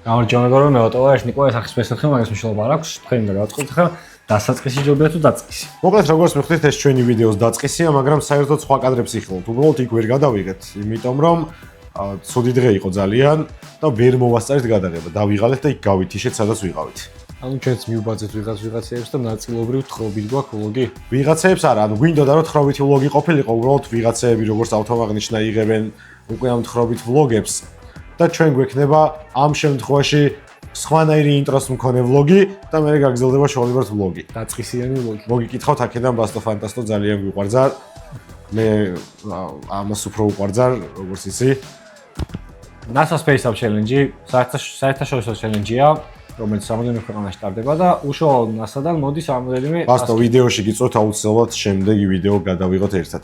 გამარჯობა რომ მეოტოვა ეს ნიკო ეს ახის მესახე მაგას მნიშვნელობა არ აქვს თქვენ და გავწყობთ ხა დასაწყისი ჯობია თუ დაწყისი. მოკლედ როგორც მიხდით ეს ჩვენი ვიდეოს დაწყისია, მაგრამ საერთოდ სხვა კადრებს იხილოთ. უბრალოდ იქ ვერ გადავიღეთ, იმიტომ რომ ცუდი დღე იყო ძალიან და ვერ მოვასწარეთ გადაღება. დავიღალეთ და იქ გავითიშეთ, სადაც ვიყავით. ანუ ჩვენც მიუბაძეთ ვიღაცებს და ნაწილობრივ თხრობით გვაქვს ვლოგი. ვიღაცებს არა, ანუ გვინდოდა რომ თხრობითი ვლოგი ყოფილიყო, უბრალოდ ვიღაცები როგორც ავტომაგნიშნა იღებენ უკვე ამ თხრობით ვლოგებს და ჩვენ გვექნება ამ შემთხვევაში სხვანაირი ინტროს მქონე ვლოგი და მე გაგრძელდება შოულებერთ ვლოგი. დაწყისიანი ვლოგი. მოგიკითხავთ აქედან ბასტო ფანტასტო ძალიან გვიყვარდა. მე ამას უფრო უყვარდა, როგორც ისი. NASA Space Up Challenge საერთაშორისო ჩელენჯია, რომელიც რამდენიმე ქვეყანაში ტარდება და უშუალოდ NASA-დან მოდის რამდენიმე ბასტო ვიდეოში გიწვევთ აუცილებლად შემდეგი ვიდეო გადავიღოთ ერთად.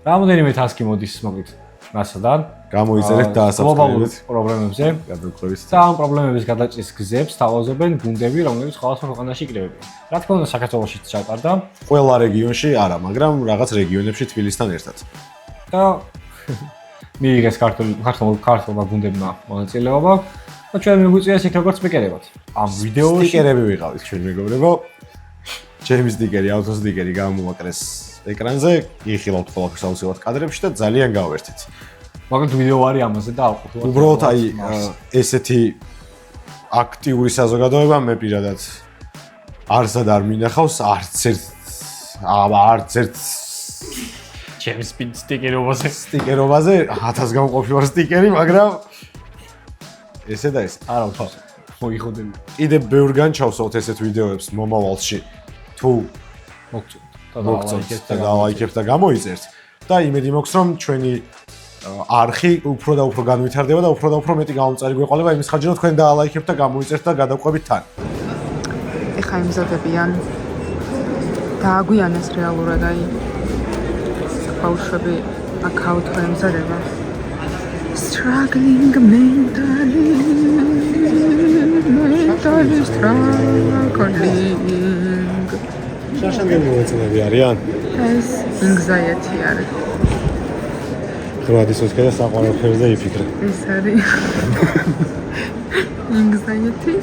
რამდენიმე ტასკი მოდის მოკლედ NASA-დან. გამოიწერეთ და გლობალურ პრობლემებზე. გადავკლებთ. და ამ პრობლემების გადაჭრის გზებს თავაზობენ გუნდები, რომლებიც სხვადასხვა ქვეყანაში იკრებებიან. რა თქმა უნდა, საქართველოშიც ჩატარდა. ყველა რეგიონში არა, მაგრამ რაღაც რეგიონებში თბილისთან ერთად. და მიიღეს ქართულმა გუნდებმა მონაწილეობა და ჩვენ მიგვიწია იქ როგორც სპიკერებად. ამ ვიდეოში სტიკერები ვიყავით ჩვენ მეგობრებო. ჩემი სტიკერი, ავტოს სტიკერი გამოვაკრეს ეკრანზე, იხილავთ ყველაფერს აუცილებლად კადრებში და ძალიან გავერთით. მაგრამ ვიდეო არის ამაზე და აუყოფილად. უბრალოდ აი ესეთი აქტიური საზოგადოება მე პირადად არსად არ მინახავს არც ერთ ჩემი სტიკერობაზე 1000 გამყოფი ვარ სტიკერი, მაგრამ ესე და ეს. არა უფრო მოიხოდები. კიდე ბევრ განჩავსოთ ესეთ ვიდეოებს მომავალში. თუ მოგწონთ და ლაიქებთ და გამოიწერთ და იმედი მაქვს რომ ჩვენი არხი უფრო და უფრო განვითარდება და უფრო მეტი გამომწარი გვეყოლება იმის ხარჯზე თქვენ დაალაიქებთ და გამოიწერთ და გადავყვებით თან. ეხა იმზადებიან დააგვიანეს რეალურად აი ბავშვები აქაუთ ემზადება struggling mentally struggling შაშანგები მოეწონები არიან? ეს anxiety არის. ხროადის უსკერა საყვარელ ფერზე იფიქრე. ეს არის anxiety,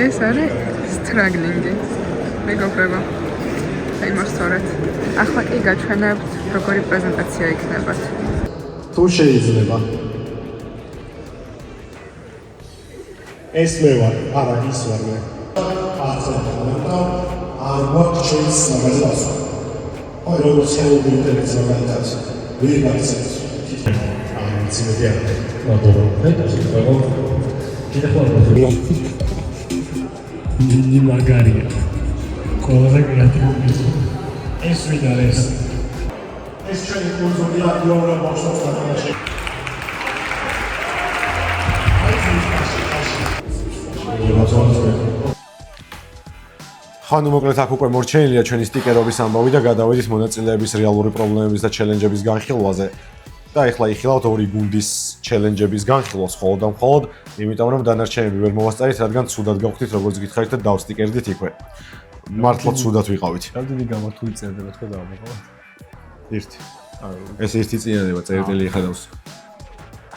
ეს არის struggling. მეგობრებო. აი მოსწორეთ. ახლა კი გაჩვენებთ როგორი პრეზენტაცია იქნებათ. თუ შეიძლება. ეს მე ვარ, არა ის ვარ მე. არ გვაქვს ჩვენს მაგალითად. აი როგორც ხელოვნური ინტელექტი მაგალითად. ვიღაცებს აი ცნობია. მაგრამ ფეტაში ყველა კიდე ხოლმე ნინი მაგარია. ყველაზე კრეატიული. ეს ვიდარ ეს. ეს ჩვენი კულტურა იორა ბოქსოს განაჩი. ხანუ მოკლედ აქ უკვე მორჩენილია ჩვენი სტიკერობის ამბავი და გადავედით მონაწილეების რეალური პრობლემების და ჩელენჯების განხილვაზე. და ეხლა იხილავთ ორი გუნდის ჩელენჯების განხილვას მხოლოდ და მხოლოდ, იმიტომ რომ დანარჩენები ვერ მოვასწარით, რადგან ცუდად გავხდით, როგორც გითხარით და დავსტიკერდით იქვე. მართლა ცუდად ვიყავით. რამდენი გამართული წერდება თქვა დავამოყავ. ერთი. ეს ერთი წინადება წერტილი ხედავს.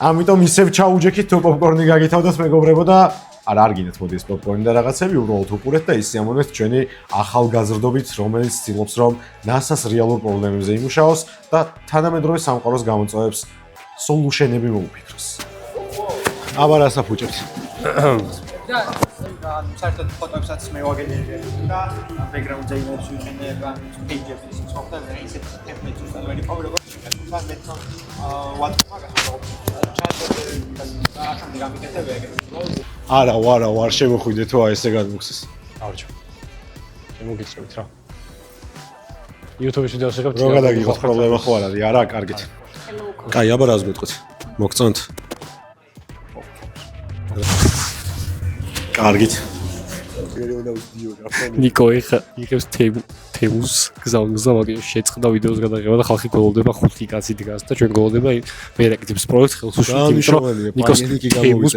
ამიტომ ისევ ჩაუჯექით თუ პოპკორნი გაგითავდათ მეგობრებო და არ გინდათ მოდი ეს პოპკორნი და რაღაცები უბრალოდ უყურეთ და ის სიამოვნებთ ჩვენი ახალგაზრდობით, რომელიც ცდილობს რომ NASA-ს რეალურ პრობლემებზე იმუშაოს და თანამედროვე სამყაროს გამოწვევებს სოლუშენები მოუფიქროს. აბა რა საფუჭებთ? და საერთოდ ფოტოებსაც მე ვაგენერებ და ბექგრაუნდზე იმებს ვიყენებ ან პეიჯებს სხვა და ისეთ ტემპლეიტს ვставляю ყოველ როგორ შეიძლება მე თვითონ WhatsApp მაგას არა, ვარ შემოხვიდეთ თუ ესე გადმოგცეს. ავჭო. შემოგიწევით რა. YouTube-ში ვიდეოს იღებთ. რო გადაგიღოთ პრობლემა ხო არ არის? არა, კარგით. კაი, აბა რას გვეტყვით? მოგწონთ? კარგით. ნიკო იღებს თემუს გზავნილს და მაგის შეწყდა ვიდეოს გადაღება და ხალხი გოლდება 5 კაცი დგას და ჩვენ გოლდება მე რეკეთებს პროექტს ხელს უშლით იმიტომ რომ ნიკოს თემუს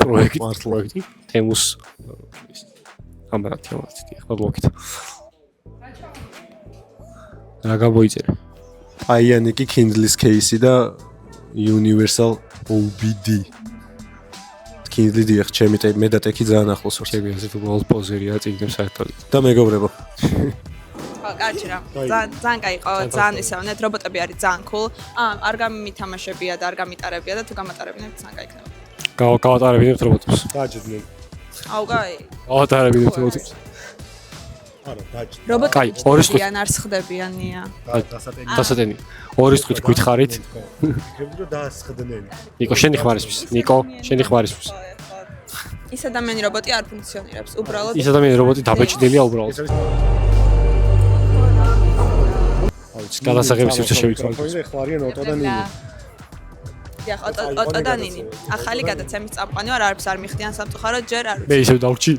პროექტი თემუს ამბატია ვაცი ახლა ბლოკით რა გამოიწერე აიანიკი Kindle-ის кейსი და Universal OBD Kindle დიახ, ჩემი მე და ტექი ძალიან ახლოს ვართ. ჩემი ასეთ უბრალოდ პოზერია წიგნებს საერთოდ. და მეგობრებო. ხო, კარგი რა. ძალიან კაი იყო, ძალიან ისევნეთ, რობოტები არის ძალიან cool. არ გამითამაშებია და არ გამიტარებია და თუ გამატარებინებთ, ძალიან კაი იქნება. გავატარებინებთ რობოტებს. დაჯდნენ. აუ, კაი. გავატარებინებთ რობოტებს. არა, დაჯდნენ. რობოტები ორი წუთი. არ სხდებიანია. დასატენი. ორი წუთი გითხარით. ფიქრობდი რომ დაასხდნენ. ნიკო, შენი ხმარისთვის. ნიკო, შენი ხმარისთვის. ის ადამიანი რობოტი არ ფუნქციონირებს, უბრალოდ ის ადამიანი რობოტი დაბეჭდილია უბრალოდ. გადასაღების სივრცე შევიცვალეთ. ეხლა არიან ოტო და ნინი. დიახ, ოტო და ნინი. ახალი გადაცემის წამყვანი ვარ, არც არ მიხდიან სამწუხაროდ, ჯერ არ მე ისევ დავრჩი.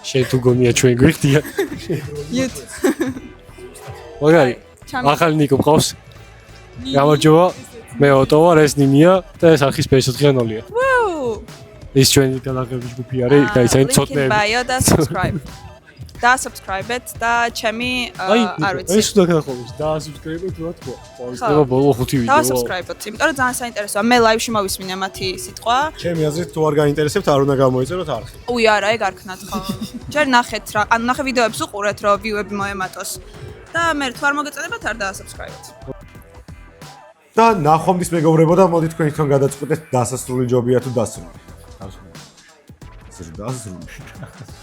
შენ თუ გონია ჩვენ გვიხდია. იუტ. მაგარი. ახალი ნიკო მყავს. გამარჯობა. მე ოტო ვარ, ეს ნინია და ეს არხის PS4-იანოლია. ვუ! ის ჩვენი გადაღების ჯგუფი არის, გაიცანით ცოტნეები. ბაიო და subscribe. და subscribe-ეთ და ჩემი არ ვიცი. ეს უნდა გახოლოს და subscribe-ეთ რა თქვა. ყოველდღე ბოლო 5 ვიდეო. და subscribe-ოთ, იმიტომ რომ ძალიან საინტერესოა. მე live-ში მოვისმინე მათი სიტყვა. ჩემი აზრით თუ არ გაინტერესებთ, არ უნდა გამოიწეროთ არხი. უი არა, ეგ არ ქნათ ხო. ჯერ ნახეთ რა, ანუ ნახე ვიდეოებს უყურეთ, რომ view-ები მოემატოს. და მე თუ არ მოგეწონებათ, არ დაასubscribe-ოთ. და ნახვამდის მეგობრებო და მოდით თქვენ თვითონ გადაწყვეტეთ დასასრული ჯობია თუ დასრული. დასრული.